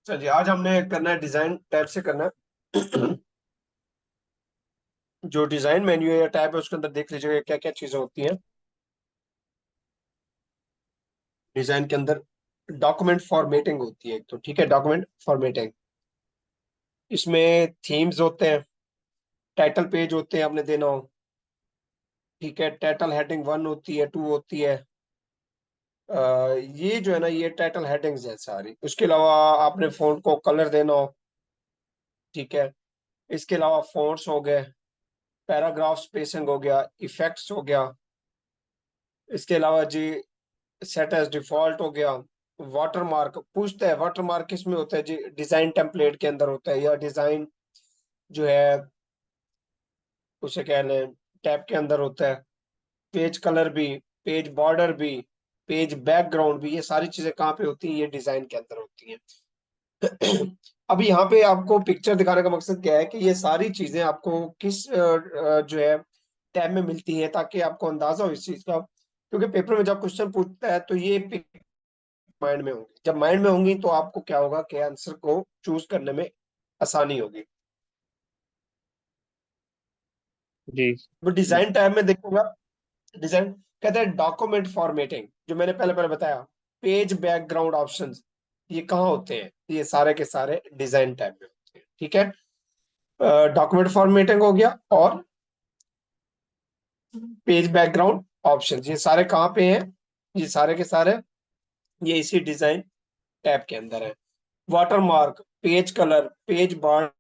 चलिए आज हमने करना है डिजाइन टैब से करना है। जो डिजाइन मेन्यू है या टैब है उसके अंदर देख लीजिएगा क्या क्या चीजें होती हैं डिजाइन के अंदर। डॉक्यूमेंट फॉर्मेटिंग होती है एक तो, ठीक है, डॉक्यूमेंट फॉर्मेटिंग। इसमें थीम्स होते हैं, टाइटल पेज होते हैं आपने देना हो, ठीक है, टाइटल हेडिंग 1 होती है, 2 होती है। ये जो है ना, ये टाइटल हेडिंग्स है सारी। उसके अलावा आपने फॉन्ट को कलर देना हो, ठीक है। इसके अलावा फॉन्ट्स हो गए, पैराग्राफ स्पेसिंग हो गया, इफेक्ट्स हो गया। इसके अलावा जी सेट एज डिफॉल्ट हो गया। वाटर मार्क पूछता है, वाटर मार्क किस में होता है जी? डिजाइन टेम्पलेट के अंदर होता है, या डिजाइन जो है उसे कह लें टैब के अंदर होता है। पेज कलर भी, पेज बॉर्डर भी, पेज बैकग्राउंड भी, ये सारी चीजें कहाँ पे होती हैं? ये डिजाइन के अंदर होती हैं। अब यहाँ पे आपको पिक्चर दिखाने का मकसद क्या है कि ये सारी चीजें आपको किस जो है टैब में मिलती हैं, ताकि आपको अंदाजा हो इस चीज का। क्योंकि पेपर में जब क्वेश्चन पूछता है तो ये माइंड में होंगी। जब माइंड में होंगी तो आपको क्या होगा कि आंसर को चूज करने में आसानी होगी। जी। वो डिजाइन टैब में देखूंगा, डिजाइन कहते हैं डॉक्यूमेंट फॉर्मेटिंग, जो मैंने पहले पहले बताया, पेज बैकग्राउंड ऑप्शंस, ये कहाँ होते हैं? ये सारे के सारे डिजाइन टैब में होते हैं, ठीक है। डॉक्यूमेंट फॉर्मेटिंग हो गया और पेज बैकग्राउंड ऑप्शंस, ये सारे कहाँ पे हैं? ये सारे के सारे ये इसी डिजाइन टैब के अंदर है। वाटरमार्क, पेज कलर, पेज बार,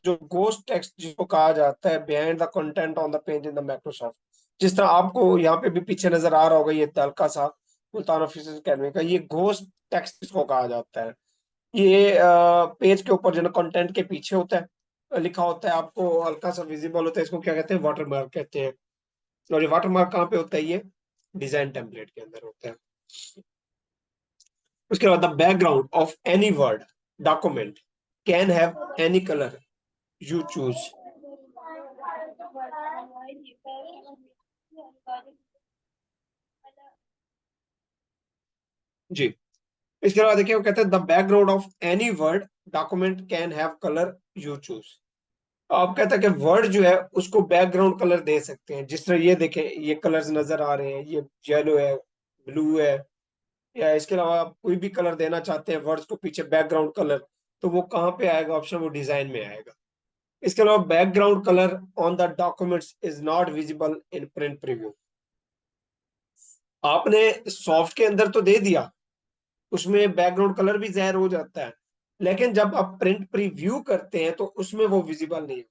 जो घोस्ट टेक्स्ट जिसको कहा जाता है, behind the content on the page in the Microsoft. जिस तरह आपको यहाँ पे भी पीछे नजर आ रहा होगा, ये हल्का सा मुल्तान ऑफिसर्स अकेडमी का ये घोस्ट टेक्स्ट इसको कहा जाता है। ये पेज के ऊपर जो ना कंटेंट के पीछे होता है, लिखा होता है, आपको हल्का सा विजिबल होता है, इसको क्या कहते हैं? वाटरमार्क कहते हैं। और ये वाटरमार्क कहाँ पे होता है? ये डिजाइन टेम्पलेट के अंदर होता है। उसके बाद the background of any Word document can have any colour you choose. जी। इसके बाद देखिए वो कहते हैं the background of any Word document can have colour you choose. आप कहते हैं कि वर्ड जो है उसको बैकग्राउंड कलर दे सकते हैं। जिस तरह ये देखें, ये कलर्स नजर आ रहे हैं, ये येलो है, ब्लू है, या इसके अलावा आप कोई भी कलर देना चाहते हैं वर्ड्स को पीछे बैकग्राउंड कलर, तो वो कहाँ पे आएगा ऑप्शन? वो डिजाइन में आएगा। इसके अलावा background colour on the documents is not visible in print preview. आपने सॉफ्ट के अंदर तो दे दिया, उसमें बैकग्राउंड कलर भी ज़ाहिर हो जाता है, लेकिन जब आप प्रिंट प्रीव्यू करते हैं तो उसमें वो विजिबल नहीं है।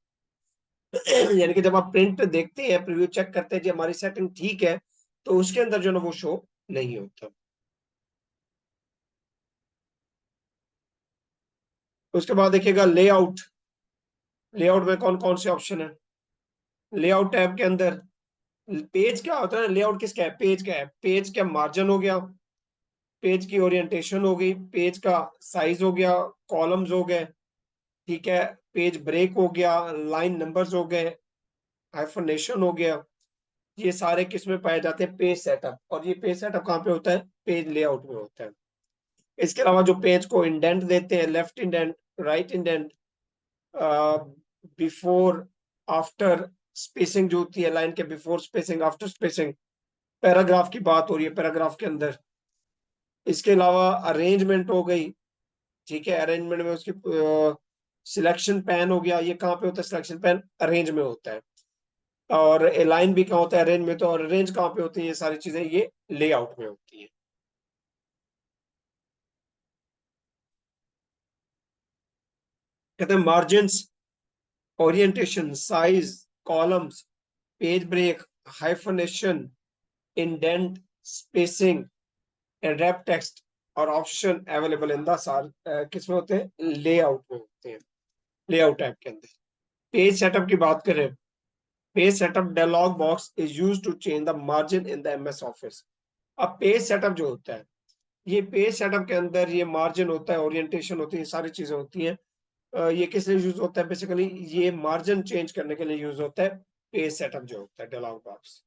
यानी कि जब आप प्रिंट देखते हैं, प्रीव्यू चेक करते हैं कि हमारी सेटिंग ठीक है, तो उसके अंदर जो ना वो शो नहीं होता। उसके बाद देखिएगा लेआउट। लेआउट में कौन कौन से ऑप्शन है? लेआउट टैब के अंदर पेज क्या होता है? लेआउट किसका है? पेज का है। पेज का मार्जिन हो गया, पेज की ओरिएंटेशन हो गई, पेज का साइज हो गया, कॉलम्स हो गए, ठीक है, पेज ब्रेक हो गया, लाइन नंबर्स हो गए, हाइफनेशन हो गया। ये सारे किस में पाए जाते हैं? Page setup. और ये पेज सेटअप कहाँ पे होता है? पेज लेआउट में होता है। इसके अलावा जो पेज को इंडेंट देते हैं, left indent, right indent, before after spacing जो होती है, लाइन के before spacing, after spacing, paragraph की बात हो रही है पैराग्राफ के अंदर। इसके अलावा अरेंजमेंट हो गई, ठीक है, अरेंजमेंट में उसकी सिलेक्शन पैन हो गया। ये कहाँ पे होता है? सिलेक्शन पैन अरेंज में होता है। और अलाइन भी कहाँ होता है? अरेंज में। तो और अरेंज कहाँ पे होती है? ये सारी चीजें ये लेआउट में होती है। कहते हैं margins, orientation, size, columns, page break, hyphenation, indent, spacing, wrap text और ऑप्शन अवेलेबल इन द सार किसमें होते हैं? लेआउट में होते हैं, लेआउट ऐप के अंदर। पेज सेटअप की बात करें, page setup dialog box is used to change the margin in the MS Office. अब पेज सेटअप जो होता है, ये पेज सेटअप के अंदर ये मार्जिन होता है, ओरिएंटेशन होती है, सारी चीजें होती हैं। ये किस लिए यूज होता है? बेसिकली ये मार्जिन चेंज करने के लिए यूज होता है पेज सेटअप जो होता है, dialog box.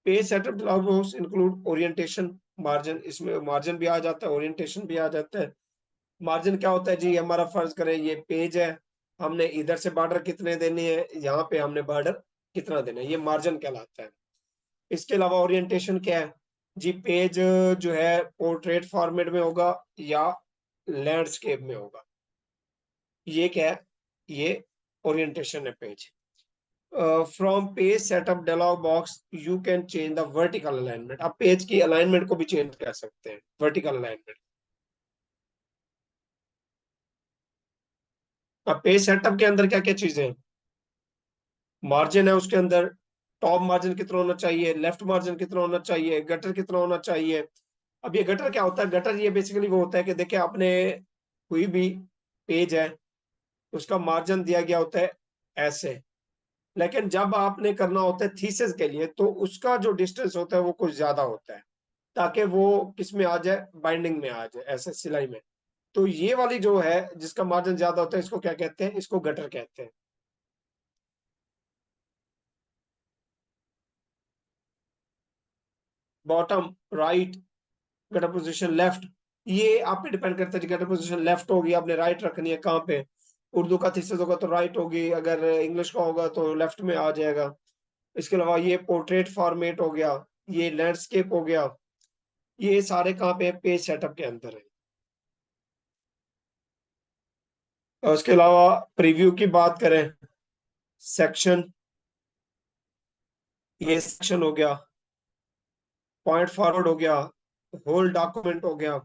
Page setup dialog box include orientation margin, इसमें मार्जिन भी आ जाता है, ओरिएंटेशन भी आ जाता है। मार्जिन क्या होता है जी, हमारा फर्ज करें ये पेज है, हमने इधर से बॉर्डर कितने देने हैं, यहाँ पे हमने बॉर्डर कितना देना है, ये मार्जिन कहलाता है। इसके अलावा ओरिएंटेशन क्या है जी, पेज जो है पोर्ट्रेट फॉर्मेट में होगा या लैंडस्केप में होगा, ये क्या है, ये ओरिएंटेशन है page. From page setup dialog box you can change the vertical alignment, आप पेज की अलाइनमेंट को भी चेंज कर सकते हैं, वर्टिकल अलाइनमेंट। अब पेज सेटअप के अंदर क्या क्या चीजें हैं, मार्जिन है उसके अंदर, टॉप मार्जिन कितना होना चाहिए, लेफ्ट मार्जिन कितना होना चाहिए, गटर कितना होना चाहिए। अब ये गटर क्या होता है, गटर ये बेसिकली वो होता है कि देखिए आपने कोई भी पेज है, उसका मार्जिन दिया गया होता है ऐसे, लेकिन जब आपने करना होता है थीसिस के लिए तो उसका जो डिस्टेंस होता है वो कुछ ज्यादा होता है, ताकि वो किस में आ जाए, बाइंडिंग में आ जाए, ऐसे सिलाई में। तो ये वाली जो है जिसका मार्जिन ज्यादा होता है, इसको क्या कहते हैं, इसको गटर कहते हैं। Bottom right, gutter position left, ये आप पे डिपेंड करता है कि गटर पोजीशन लेफ्ट होगी, आपने राइट रखनी है कहाँ पे। उर्दू का थीसिस होगा तो राइट होगी, अगर इंग्लिश का होगा तो लेफ्ट में आ जाएगा। इसके अलावा ये पोर्ट्रेट फॉर्मेट हो गया, ये लैंडस्केप हो गया, ये सारे कहाँ पे पेज सेटअप के अंदर है। और उसके अलावा प्रीव्यू की बात करें, सेक्शन, ये सेक्शन हो गया, पॉइंट फॉरवर्ड हो गया, होल डॉक्यूमेंट हो गया,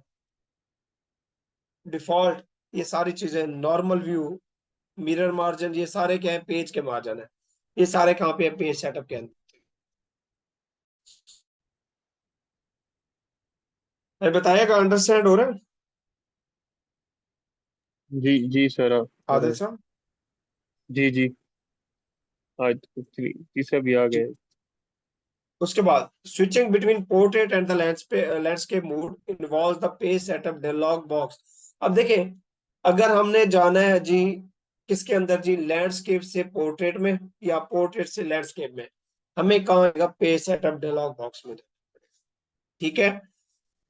डिफॉल्ट, ये सारी चीजें, नॉर्मल व्यू, मिरर मार्जिन, ये सारे क्या है, पेज के मार्जिन है। ये सारे कहाँ पे है, पेज सेटअप के अंदर। मैं बताइएगा, अंडरस्टैंड हो रहा है जी जी सर, आ आदिल रहे। साहब? जी जी, आज जी सब भी आ जी। गए। उसके बाद switching between portrait and the landscape mode involve the page setup dialog box. अब देखें, अगर हमने जाना है जी किसके अंदर जी, लैंडस्केप से पोर्ट्रेट में या पोर्ट्रेट से लैंडस्केप में, हमें कहाँ आएगा, पेज सेटअप डायलॉग बॉक्स में। ठीक है,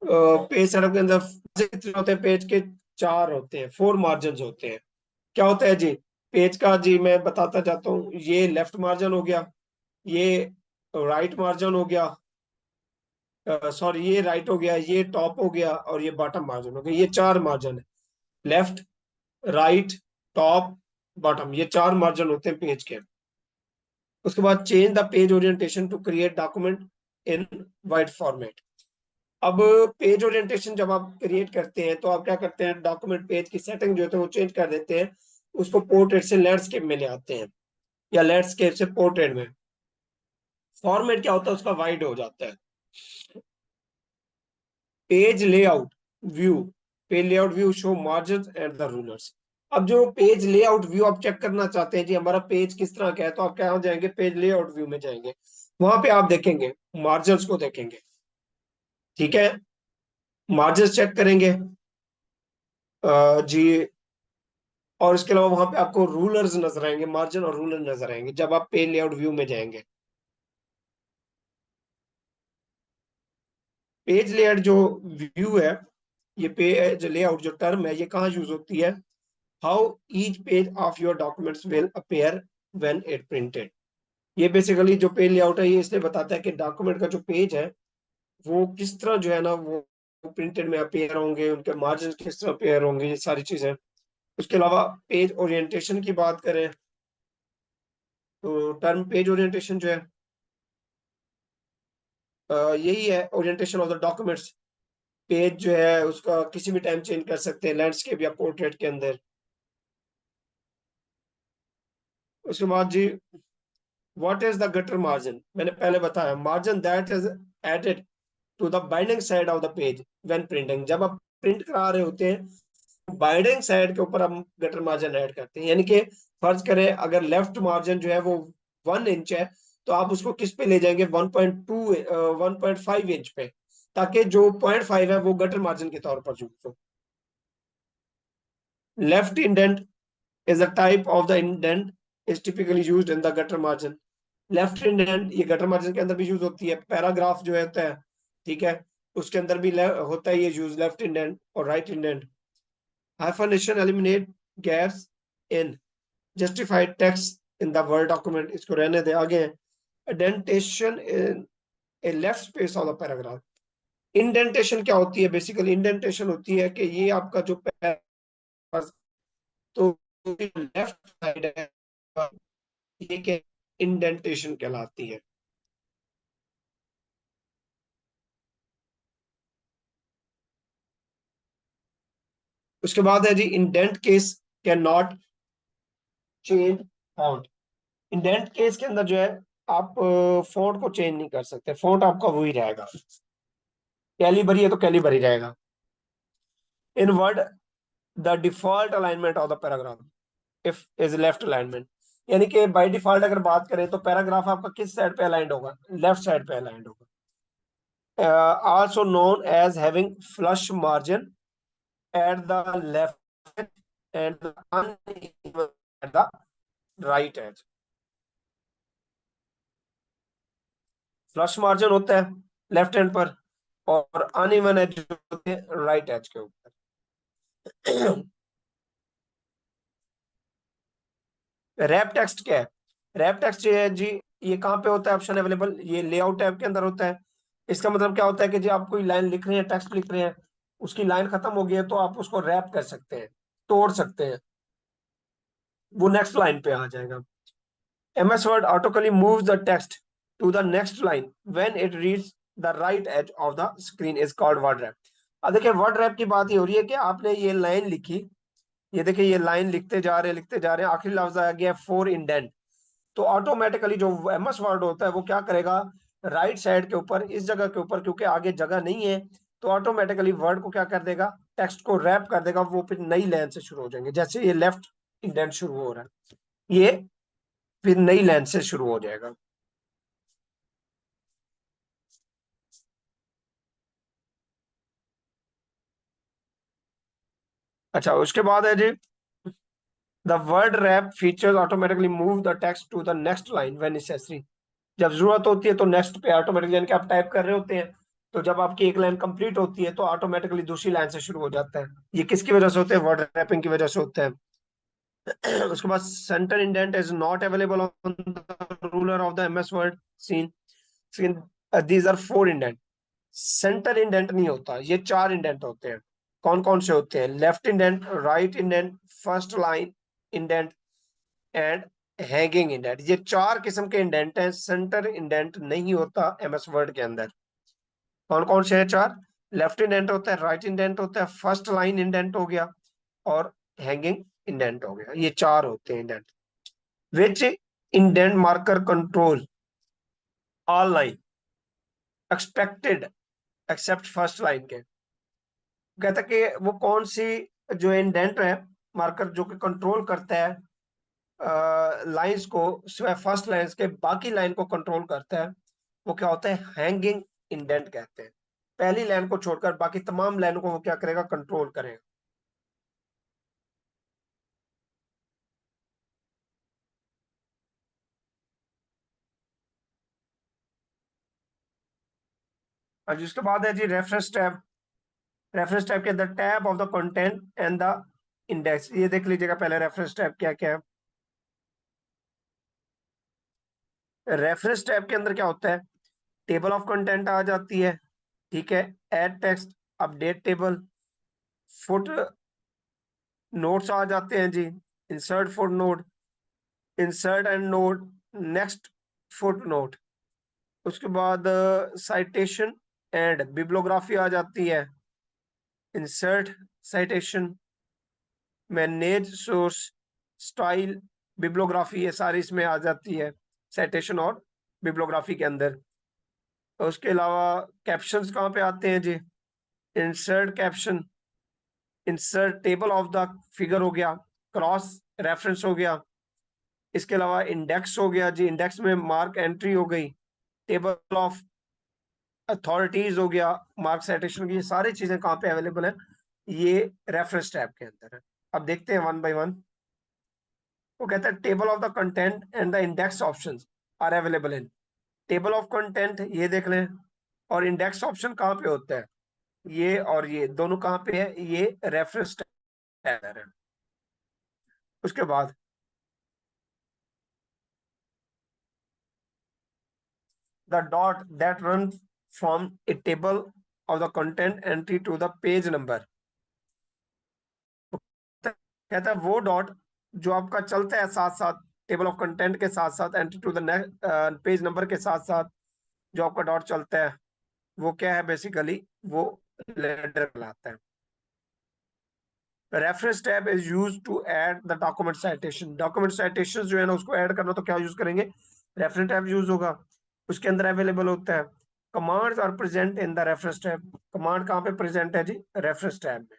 पेज सेटअप के अंदर कितने होते हैं, पेज के चार होते हैं, फोर मार्जिन होते हैं। क्या होता है जी, पेज का जी मैं बताता जाता हूँ, ये लेफ्ट मार्जिन हो गया, ये राइट मार्जिन हो गया, सॉरी ये राइट हो गया, ये टॉप हो गया, और ये बॉटम मार्जिन हो गया, ये चार मार्जिन है, लेफ्ट राइट टॉप बॉटम, ये चार मार्जिन होते हैं पेज के। उसके बाद change the page orientation to create document in wide format. अब पेज ओरिएंटेशन जब आप क्रिएट करते हैं तो आप क्या करते हैं, डॉक्यूमेंट पेज की सेटिंग जो है वो चेंज कर देते हैं, उसको पोर्ट्रेट से लैंडस्केप में ले आते हैं या लैंडस्केप से पोर्ट्रेट में। फॉर्मेट क्या होता है उसका, वाइड हो जाता है। Page layout view, page layout view show margin and the rulers. अब जो पेज लेआउट व्यू आप चेक करना चाहते हैं जी हमारा पेज किस तरह का है, तो आप क्या जाएंगे, पेज लेआउट व्यू में जाएंगे, वहां पे आप देखेंगे मार्जिन को देखेंगे। ठीक है, मार्जिन चेक करेंगे जी, और इसके अलावा वहां पे आपको रूलर्स नजर आएंगे, मार्जिन और रूलर नजर आएंगे जब आप पेज लेआउट व्यू में जाएंगे। पेज लेआउट जो व्यू है, ये पेज लेआउट जो टर्म है, ये कहाँ यूज होती है, how each page of your documents will appear when it printed. ये बेसिकली जो पेज लेआउट है ये इसलिए बताता है कि डॉक्यूमेंट का जो पेज है वो किस तरह जो है ना वो प्रिंटेड में अपीयर होंगे, उनके मार्जिन किस तरह अपीयर होंगे, ये सारी चीजें। उसके अलावा पेज ओरिएंटेशन की बात करें तो टर्म पेज ओरिएंटेशन जो है यही है, orientation of the documents. Page जो है उसका किसी भी टाइम चेंज कर सकते हैं लैंडस्केप या पोर्ट्रेट के अंदर। उसके बाद जी, what is the gutter margin, मैंने पहले बताया, margin that is added to the binding side of the page when printing. जब आप प्रिंट करा रहे होते हैं बाइंडिंग साइड के ऊपर हम गटर मार्जिन ऐड करते हैं, यानी कि फर्ज करें अगर लेफ्ट मार्जिन जो है वो 1 इंच है, तो आप उसको किस पे ले जाएंगे, 1.2 1.5 इंच पे, ताकि जो 0.5 है वो गटर मार्जिन के तौर पर यूज हो। Left indent is a type of the indent is typically used in the gutter margin. Left indent ये गटर मार्जिन के अंदर भी यूज होती है, पैराग्राफ जो होता है, ठीक है, उसके अंदर भी होता है ये यूज, लेफ्ट इंडेंट और right indent. Hyphenation eliminate gaps in justified text in the Word document, इसको रहने दे आगे। Indentation in a left space of the paragraph. Indentation क्या होती है? बेसिकली इंडेंटेशन होती है कि ये आपका जो पैराग्राफ, तो लेफ्ट साइड है, ये क्या इंडेंटेशन कहलाती है। उसके बाद है जी indent case can not change font. Indent case के अंदर जो है आप फॉन्ट को चेंज नहीं कर सकते, फॉन्ट आपका वही रहेगा, कैलिबरी है तो कैलिबरी रहेगा। In Word the default alignment of the paragraph if is left alignment, यानी कि बाय डिफॉल्ट अगर बात करें तो पैराग्राफ आपका किस साइड पे अलाइंड होगा? लेफ्ट साइड पे अलाइंड होगा। Also known as having flush margin at the left and uneven at the right edge. Flush margin होता है लेफ्ट हैंड पर, और अनइवन एज होते हैं राइट एज के ऊपर। रैप टेक्स्ट क्या है? रैप टेक्स्ट ये है जी, ये कहाँ पे होता है ऑप्शन अवेलेबल? ये लेआउट टैब के अंदर होता है। इसका मतलब क्या होता है कि जी आप कोई लाइन लिख रहे हैं, टेक्स्ट लिख रहे हैं, उसकी लाइन खत्म हो गई है तो आप उसको रैप कर सकते हैं, तोड़ सकते हैं, वो नेक्स्ट लाइन पे आ जाएगा। MS Word automatically moves the text to the next line when it reaches the right edge of the screen is called word wrap। अब देखिए वर्ड रैप की बात ये हो रही है कि आपने ये लाइन लिखी, ये देखिए ये लाइन लिखते जा रहे हैं, आखिरी लफ्ज आ गया फोर इंडेंट, तो ऑटोमेटिकली जो MS वर्ड होता है वो क्या करेगा, राइट साइड के ऊपर इस जगह के ऊपर, क्योंकि आगे जगह नहीं है, तो ऑटोमेटिकली वर्ड को क्या कर देगा, टेक्स्ट को रैप कर देगा, वो फिर नई लाइन से शुरू हो जाएंगे। जैसे ये लेफ्ट इंडेंट शुरू हो रहा है, ये फिर नई लाइन से शुरू हो जाएगा। अच्छा, उसके बाद है जी the Word wrap features automatically move the text to the next line when necessary. जब जरूरत होती है तो नेक्स्ट पे ऑटोमेटिकली, यानी कि आप टाइप कर रहे होते हैं तो जब आपकी एक लाइन कंप्लीट होती है तो ऑटोमेटिकली दूसरी लाइन से शुरू हो जाता है। ये किसकी वजह से होता है? वर्ड रैपिंग की वजह से होता है। उसके बाद centre indent is not available on the ruler of the MS Word scene. These are four indent. Centre indent नहीं होता, ये चार इंडेंट होते हैं। कौन कौन से होते हैं? Left indent, right indent, first line indent and hanging indent. ये चार किस्म के इंडेंट हैं, सेंटर इंडेंट नहीं होता MS वर्ड के अंदर। कौन कौन से हैं? चार। लेफ्ट इंडेंट होता है, राइट इंडेंट होता है, फर्स्ट लाइन इंडेंट हो गया, और हैंगिंग इंडेंट हो गया। ये चार होते हैं indent. Which indent marker control all line expected except first line के। कहता है कि वो कौन सी जो इंडेंट है मार्कर जो कि कंट्रोल करता है लाइंस को, सिवाय फर्स्ट लाइंस के बाकी लाइन को कंट्रोल करता है, वो क्या होता है? हैंगिंग इंडेंट कहते हैं। पहली लाइन को छोड़कर बाकी तमाम लाइनों को वो क्या करेगा? कंट्रोल करेगा। और जिसके बाद है जी रेफरेंस टैब। रेफरेंस टैब के अंदर tab of the content and the index, ये देख लीजिएगा पहले रेफरेंस टैब क्या क्या है। रेफरेंस टैब के अंदर क्या होता है? टेबल ऑफ कंटेंट आ जाती है, ठीक है, add text, update table, foot notes आ जाते हैं जी, insert foot note, insert end note, next foot note. उसके बाद साइटेशन एंड बिब्लोग्राफी आ जाती है, insert citation, manage source, style, bibliography, ये सारी इसमें आ जाती है साइटेशन और बिब्लोग्राफी के अंदर। उसके अलावा कैप्शंस कहाँ पे आते हैं जी? Insert caption, insert table of the figure हो गया, क्रॉस रेफरेंस हो गया, इसके अलावा इंडेक्स हो गया जी, इंडेक्स में मार्क एंट्री हो गई, टेबल ऑफ अथॉरिटीज हो गया, मार्क साइटेशन की, ये सारी चीजें कहाँ पे अवेलेबल है? ये रेफरेंस टैब के अंदर है। अब देखते हैं वन बाय वन। वो कहता है table of the content and the index options are available in table of content, ये देख लें। और इंडेक्स ऑप्शन कहाँ पे होता है, ये और ये दोनों कहाँ पे है, ये रेफरेंस टैब है। उसके बाद the dot that runs from a table of the content entry to the page number, कहता है वो डॉट जो आपका चलता है साथ साथ टेबल ऑफ कंटेंट के साथ साथ entry to the page number के साथ साथ जो आपका डॉट चलता है वो क्या है, बेसिकली वो लेटर कहलाता है। Reference tab is use to add the document citation, document citation जो है ना उसको ऐड करना तो क्या यूज करेंगे, रेफरेंस टैब यूज होगा, उसके अंदर अवेलेबल होता है। Commands are present in the reference tab, command कहाँ पे प्रेजेंट है जी, रेफरेंस टैब में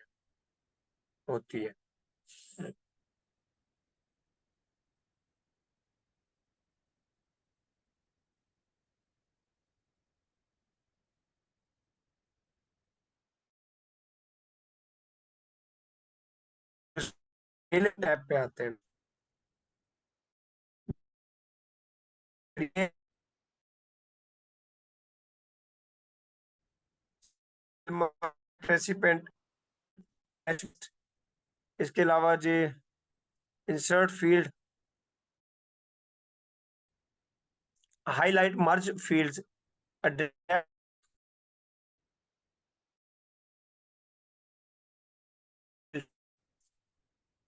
होती है। मेलिंग टैब पे आते हैं, रेसिपेंट, इसके अलावा जी insert field, highlight merge fields,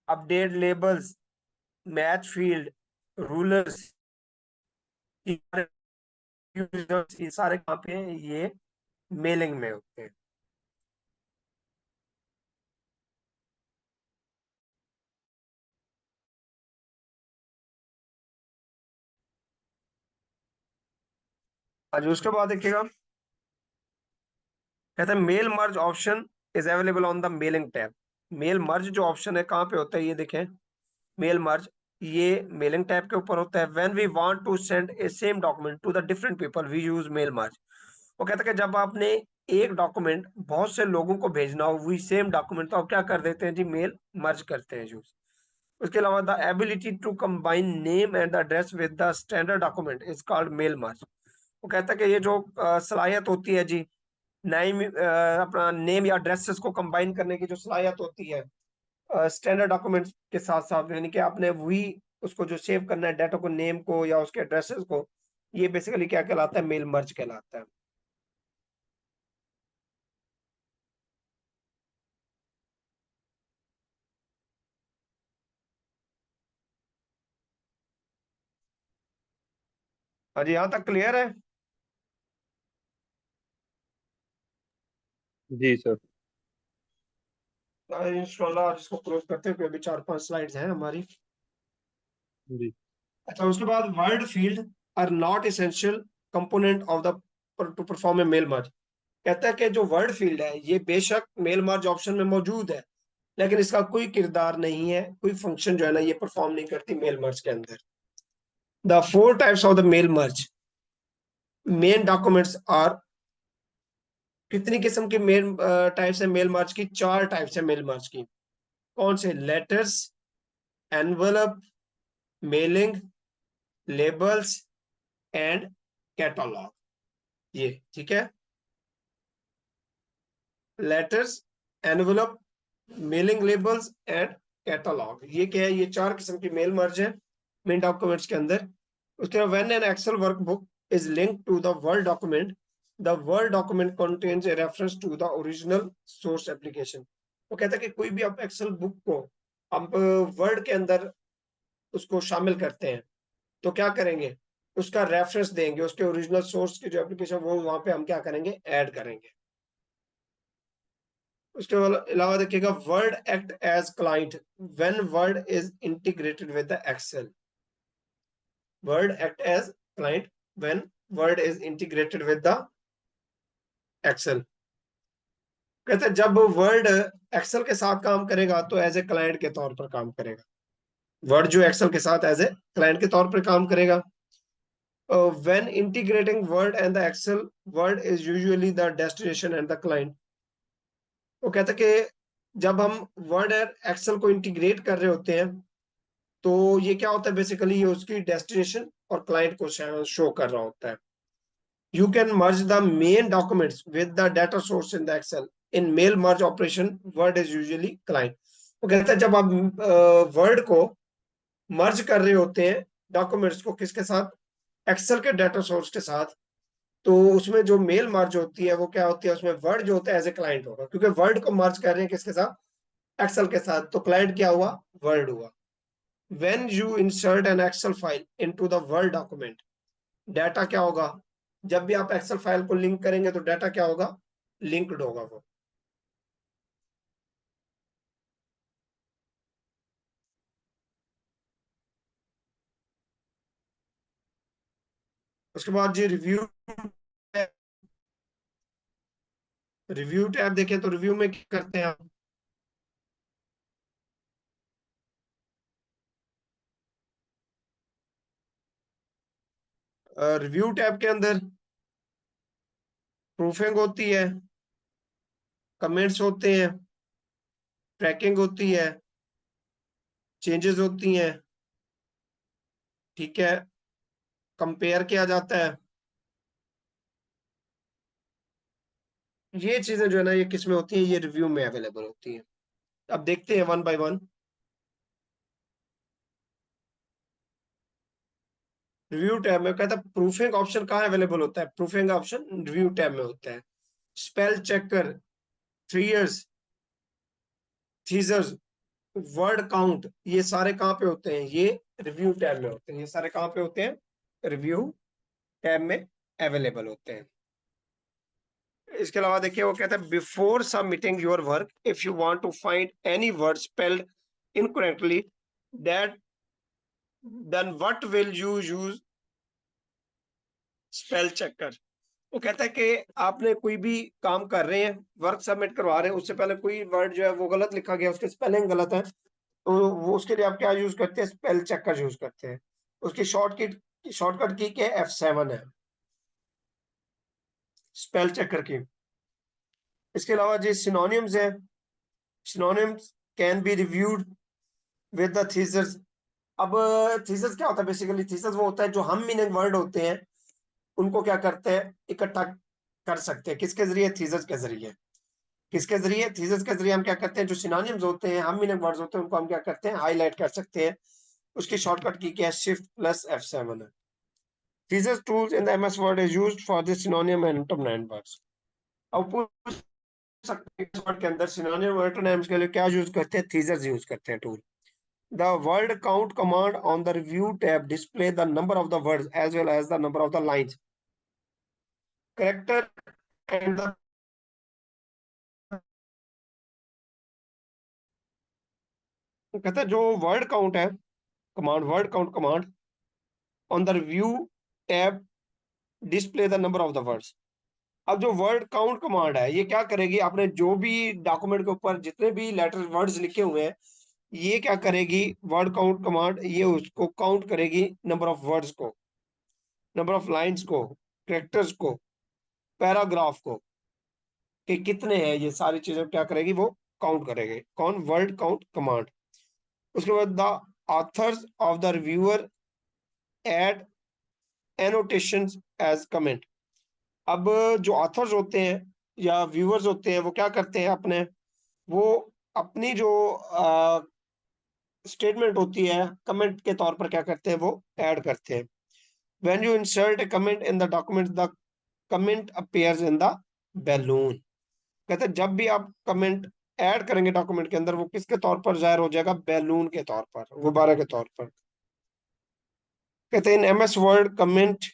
update labels, match field, rulers, ये सारे कहाँ पे हैं, ये मेलिंग में होते हैं। आज उसके बाद देखिएगा, कहते हैं mail merge option is available on the mailing tab. Mail merge जो ऑप्शन है कहाँ पे होता है, ये देखें, मेल मर्ज ये मेलिंग टैब के ऊपर होता है। When we want to send a same document to the different people we use mail merge. वो कहता है कि जब आपने एक डॉक्यूमेंट बहुत से लोगों को भेजना हो, वही सेम डॉक्यूमेंट, तो आप क्या कर देते हैं जी, मेल मर्ज करते हैं यूज। उसके अलावा the ability to combine name and address with the standard document is called mail merge. वो कहता है कि ये जो सलाहियत होती है जी, नेम अपना नेम या एड्रेसेस को कंबाइन करने की जो सलाहियत होती है स्टैंडर्ड डॉक्यूमेंट्स के साथ साथ, यानी कि आपने वही उसको जो सेव करना है डाटा को, नेम को या उसके एड्रेसेस को, ये बेसिकली क्या कहलाता है, मेल मर्ज कहलाता है। हाँ जी, यहाँ तक क्लियर है। जी सर। इंशाल्लाह आज इसको क्लोज करते हुए अभी 4-5 स्लाइड्स हैं हमारी। जी अच्छा, उसके बाद Word field are not essential component of the to perform a mail merge. कहता है कि जो वर्ड फील्ड है ये बेशक मेल मर्ज ऑप्शन में मौजूद है, लेकिन इसका कोई किरदार नहीं है, कोई फंक्शन जो है ना ये परफॉर्म नहीं करती मेल मर्ज के अंदर। The four types of the mail merge, main documents are, कितनी किस्म की मेल टाइप्स है मेल मर्ज की, चार टाइप्स है मेल मर्ज की। कौन से, letters, envelope, mailing, labels and catalogue, ये ठीक है। Letters, envelope, mailing, labels and catalogue, ये क्या है, ये चार किस्म की मेल मर्ज है मेन डॉक्यूमेंट्स के अंदर। उसके बाद when an Excel workbook is linked to the Word document, the Word document contains a reference to the original source application. वो कहता है कि कोई भी आप एक्सेल बुक को आप वर्ड के अंदर उसको शामिल करते हैं तो क्या करेंगे, उसका रेफरेंस देंगे, उसके ओरिजिनल सोर्स की जो एप्लीकेशन वो वहां पे हम क्या करेंगे, ऐड करेंगे। उसके अलावा देखिएगा, Word act as client when Word is integrated with the Excel. Word act as client when Word is integrated with the Excel. कहते हैं जब वर्ड एक्सेल के साथ काम करेगा तो एज ए क्लाइंट के तौर पर काम करेगा। वर्ड जो एक्सेल के साथ एज ए क्लाइंट के तौर पर काम करेगा। when integrating word and the excel, word is usually the destination and the client। वो कहता है कि जब हम वर्ड और एक्सेल को इंटीग्रेट कर रहे होते हैं तो ये क्या होता है, बेसिकली ये उसकी डेस्टिनेशन और क्लाइंट को शो कर रहा होता है। You can merge the main documents with the data source in the Excel. In mail merge operation, Word is usually client. वो कहता है जब आप वर्ड को मर्ज कर रहे होते हैं डॉक्यूमेंट्स को किसके साथ, एक्सेल के डाटा सोर्स के साथ, तो उसमें जो मेल मर्ज होती है वो क्या होती है, उसमें वर्ड जो होता है एज ए क्लाइंट होगा, क्योंकि वर्ड को मर्ज कर रहे हैं किसके साथ, एक्सेल के साथ, तो क्लाइंट क्या हुआ, वर्ड हुआ। When you insert an Excel file into the Word document, data क्या होगा, जब भी आप एक्सेल फाइल को लिंक करेंगे तो डाटा क्या होगा, लिंक्ड होगा वो। उसके बाद जी रिव्यू, रिव्यू टैब देखें तो रिव्यू में क्या करते हैं आप, रिव्यू टैब के अंदर प्रूफिंग होती है, कमेंट्स होते हैं, ट्रैकिंग होती है, चेंजेस होती हैं, ठीक है, कंपेयर किया जाता है। ये चीजें जो है ना ये किस में होती है, ये रिव्यू में अवेलेबल होती है। अब देखते हैं one by one. Review tab में कहता है प्रूफिंग ऑप्शन कहाँ अवेलेबल होता है, प्रूफिंग ऑप्शन रिव्यू टैब में होता है। Spell checker, 3 years, thesaurus, word count, ये सारे कहाँ पे होते हैं, ये रिव्यू टैब में होते हैं। ये सारे कहाँ पे होते हैं, रिव्यू टैब में अवेलेबल होते हैं। इसके अलावा देखिए वो कहता है before submitting your work if you want to find any word spelled incorrectly that then what will you use spell checker. वो कहता है कि आपने कोई भी काम कर रहे हैं, वर्क सबमिट करवा रहे हैं, उससे पहले कोई वर्ड जो है वो गलत लिखा गया, उसकी स्पेलिंग गलत है, तो वो उसके लिए आप क्या यूज करते हैं, स्पेल चेकर यूज करते हैं। उसकी शॉर्टकट की के F7 है स्पेल चेकर की। इसके अलावा जी सिनोनिम्स है, synonyms can be reviewed with the thesis. अब थीसिस क्या होता है, बेसिकली थीसिस वो होता है जो हम मीनिंग वर्ड होते हैं उनको क्या करते हैं, इकट्ठा कर सकते हैं, किसके जरिए, थीसिस के जरिए। किसके जरिए, थीसिस के जरिए हम क्या करते हैं, जो सिनोनिम्स होते हैं, हम मीनिंग वर्ड्स होते हैं, उनको हम क्या करते हैं, हाईलाइट कर सकते हैं। उसकी शॉर्टकट की क्या है, Shift+F7 है। Thesis tools in the MS Word is used for the synonym and antonym words. अब पूछ सकते हैं इस वर्ड के अंदर सिनोनिम और एंटोनिम्स के लिए क्या यूज करते हैं, थीसिस यूज करते हैं tool. The word count command on the review tab display the number of the words as well as the number of the lines, character and the कहते हैं जो वर्ड काउंट है, command word count command on the review tab display the number of the words. अब जो word count command है ये क्या करेगी, आपने जो भी डॉक्यूमेंट के ऊपर जितने भी लेटर वर्ड्स लिखे हुए हैं, ये क्या करेगी, वर्ड काउंट कमांड ये उसको काउंट करेगी, नंबर ऑफ वर्ड्स को, नंबर ऑफ लाइंस को, कैरेक्टर्स को, पैराग्राफ को, कि कितने हैं, ये सारी चीजें क्या करेगी, वो काउंट करेगी। कौन, वर्ड काउंट कमांड। उसके बाद the authors of the reviewer add annotations as comment. अब जो ऑथर्स होते हैं या व्यूअर्स होते हैं वो क्या करते हैं, अपने वो अपनी जो स्टेटमेंट होती है कमेंट के तौर पर क्या करते हैं, वो ऐड करते हैं। When you insert A comment in the document the comment appears in the balloon. कहते हैं जब भी आप कमेंट ऐड करेंगे डॉक्यूमेंट के अंदर, वो किसके तौर पर जाहिर हो जाएगा, बैलून के तौर पर, गुब्बारे के तौर पर। कहते हैं in MS Word comment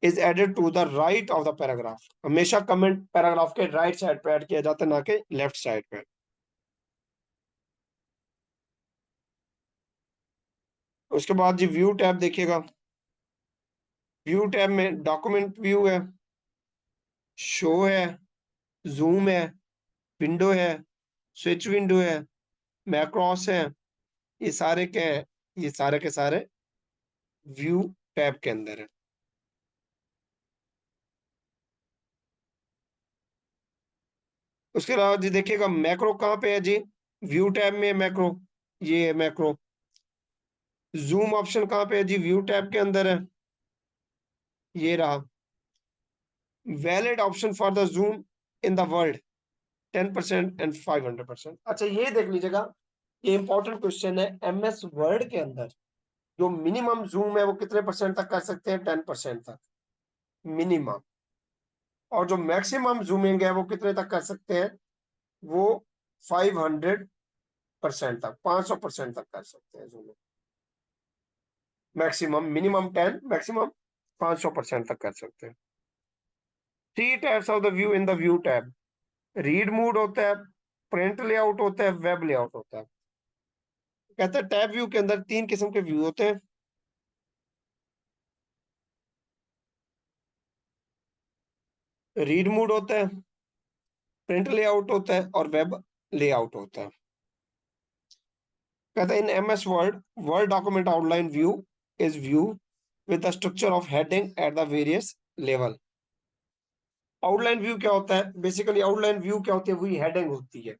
is added to the right of the paragraph. हमेशा कमेंट पैराग्राफ के राइट साइड पे ऐड किया जाता है, ना कि लेफ्ट साइड पे। उसके बाद जी व्यू टैब देखिएगा, व्यू टैब में डॉक्यूमेंट व्यू है, शो है, जूम है, विंडो है, स्विच विंडो है, मैक्रोस है, ये सारे क्या है, ये सारे के सारे व्यू टैब के अंदर है। उसके अलावा जी देखिएगा मैक्रो कहाँ पे है जी, व्यू टैब में मैक्रो, ये है मैक्रो। जूम ऑप्शन कहाँ पे है जी, व्यू टैब के अंदर है। ये रहा valid option for the zoom in the world 10% and 500%। अच्छा ये देख लीजिएगा, ये इंपॉर्टेंट क्वेश्चन है। एमएस वर्ड के अंदर जो मिनिमम जूम है वो कितने परसेंट तक कर सकते हैं? 10% तक मिनिमम। और जो मैक्सिमम जूमिंग है वो कितने तक कर सकते हैं? वो 500% तक, 500% तक कर सकते हैं जूमिंग। मैक्सिमम, मिनिमम 10, मैक्सिमम 500% तक कर सकते हैं। 3 types of the view in the view tab. Read mode होता है, प्रिंट लेआउट होता है, वेब लेआउट होता है। कहते हैं टैब व्यू के अंदर 3 किस्म के व्यू होते हैं। रीड मोड होता है, प्रिंट लेआउट होता है और वेब लेआउट होता है। कहते हैं in MS word, word document outline view is view with the structure of heading at the various level. Outline view क्या होता है? बेसिकली आउटलाइन व्यू क्या होती है? वही हेडिंग होती है।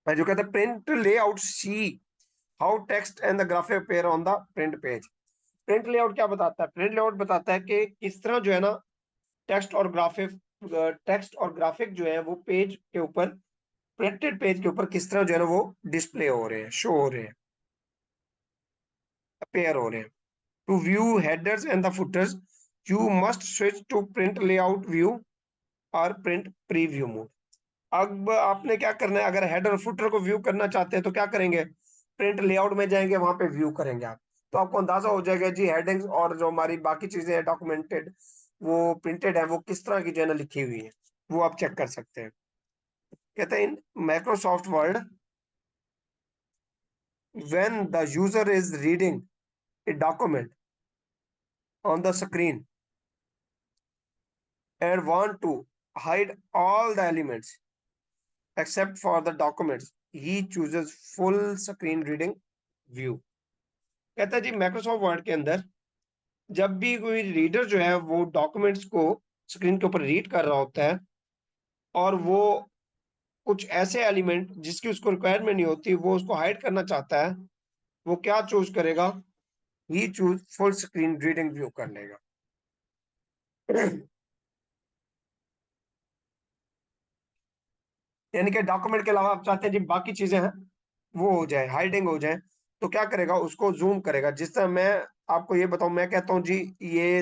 जो कहते हैं print layout see how text and the graphic appear on the print page. Print layout क्या बताता है? प्रिंट लेआउट बताता है कि किस तरह जो है ना टेक्स्ट और ग्राफिक जो है वो पेज के ऊपर, प्रिंटेड पेज के ऊपर किस तरह जो है ना वो डिस्प्ले हो रहे हैं, शो हो रहे हैं, अपेयर हो रहे हैं। To view headers and the footers you must switch to print layout view और प्रिंट प्रीव्यू मोड। अब आपने क्या करना है? अगर हेडर और फुटर को व्यू करना चाहते हैं तो क्या करेंगे? प्रिंट लेआउट में जाएंगे, वहां पे व्यू करेंगे आप। तो आपको अंदाजा हो जाएगा जी हेडिंग्स और जो हमारी बाकी चीजें हैं डॉक्यूमेंटेड, वो प्रिंटेड है, वो किस तरह की जो है ना लिखी हुई है, वो आप चेक कर सकते हैं। कहते हैं in Microsoft word when the user is reading a document on the screen and want to hide all the elements except for the documents, he chooses full screen reading view। कहता है जी Microsoft word के अंदर जब भी कोई reader जो है वो डॉक्यूमेंट्स को स्क्रीन के ऊपर रीड कर रहा होता है और वो कुछ ऐसे एलिमेंट जिसकी उसको रिक्वायरमेंट नहीं होती वो उसको हाइड करना चाहता है, वो क्या चूज करेगा? He choose full screen reading view कर लेगा। यानी कि डॉक्यूमेंट के अलावा आप चाहते हैं जी बाकी चीजें हैं वो हो जाए, हाइडिंग हो जाए, तो क्या करेगा? उसको जूम करेगा। जिस तरह मैं आपको ये बताऊं, मैं कहता हूं जी ये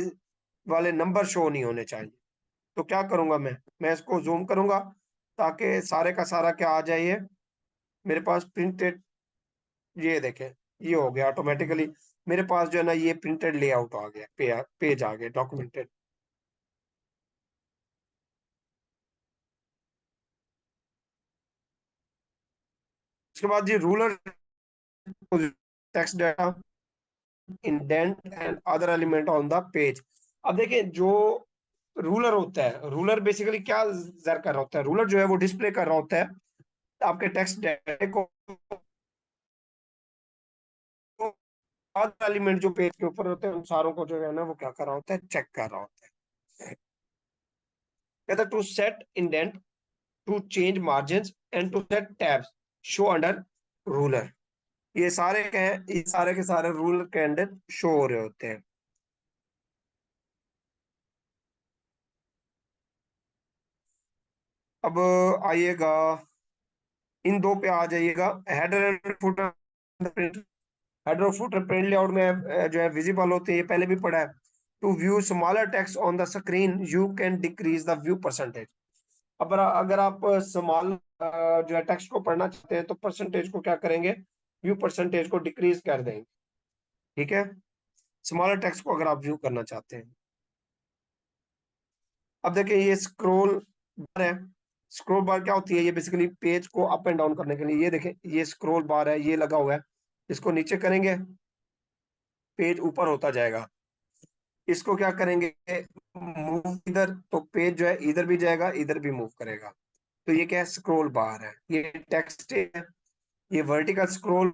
वाले नंबर शो नहीं होने चाहिए, तो क्या करूंगा मैं इसको जूम करूंगा ताकि सारे का सारा क्या आ जाए, ये मेरे पास प्रिंटेड। ये देखें, ये हो गया ऑटोमेटिकली। मेरे पास जो है ना ये प्रिंटेड लेआउट आ गया, पेज आ गया डॉक्यूमेंटेड। उसके बाद जी ruler, text data, indent and other element on the page. अब देखिए जो रूलर होता है, रूलर बेसिकली क्या जर कर रहा होता है? रूलर जो है वो डिस्प्ले कर रहा होता है आपके टेक्स्ट डाटा को, अदर एलिमेंट जो पेज के ऊपर होते हैं उन सारों को जो है ना वो क्या कर रहा होता है? चेक कर रहा होता है। कहता है to set indent, to change margin and to set tabs show under ruler. ये सारे क्या है? ये सारे के सारे रूलर के अंदर शो हो रहे होते हैं। अब आइएगा इन दो पे आ जाइएगा, हेडर एंड फुटर। हेडर और फुटर प्रिंट लेआउट में जो है विजिबल होते हैं, ये पहले भी पढ़ा है। To view smaller text on the screen you can decrease the view percentage. अब अगर आप स्मॉल जो है टेक्स्ट को पढ़ना चाहते हैं तो परसेंटेज को क्या करेंगे? व्यू परसेंटेज को डिक्रीज कर देंगे। ठीक है, स्मॉलर टेक्स्ट को अगर आप व्यू करना चाहते हैं। अब देखिए ये स्क्रोल बार है। स्क्रोल बार क्या होती है? ये बेसिकली पेज को अप एंड डाउन करने के लिए, ये देखें ये स्क्रोल बार है, ये लगा हुआ है। इसको नीचे करेंगे पेज ऊपर होता जाएगा। इसको क्या करेंगे? मूव इधर, तो पेज जो है इधर भी जाएगा, इधर भी मूव करेगा। तो ये क्या है? स्क्रोल बार है। ये टेक्स्ट है, ये वर्टिकल स्क्रोल,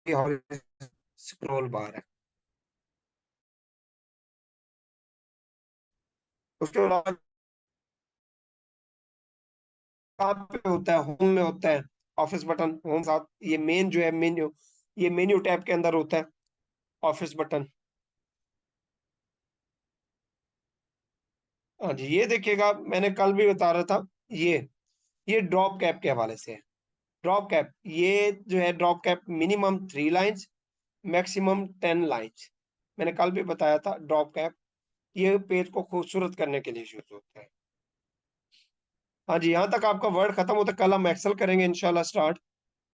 ये स्क्रॉल बार है। उसके अलावा कहाँ पे होता है? होम में होता है। ऑफिस बटन होम साथ, ये मेन जो है मेन्यू, ये मेन्यू टैब के अंदर होता है ऑफिस बटन। हाँ जी, ये देखिएगा, मैंने कल भी बता रहा था, ये ड्रॉप कैप के हवाले से है। ड्रॉप कैप, ये जो है drop cap minimum 3 lines, maximum 10 lines. मैंने कल भी बताया था ड्रॉप कैप, ये पेज को खूबसूरत करने के लिए यूज होता है। हाँ जी, यहाँ तक आपका वर्ड खत्म होता है, कल हम एक्सेल करेंगे इंशाल्लाह स्टार्ट।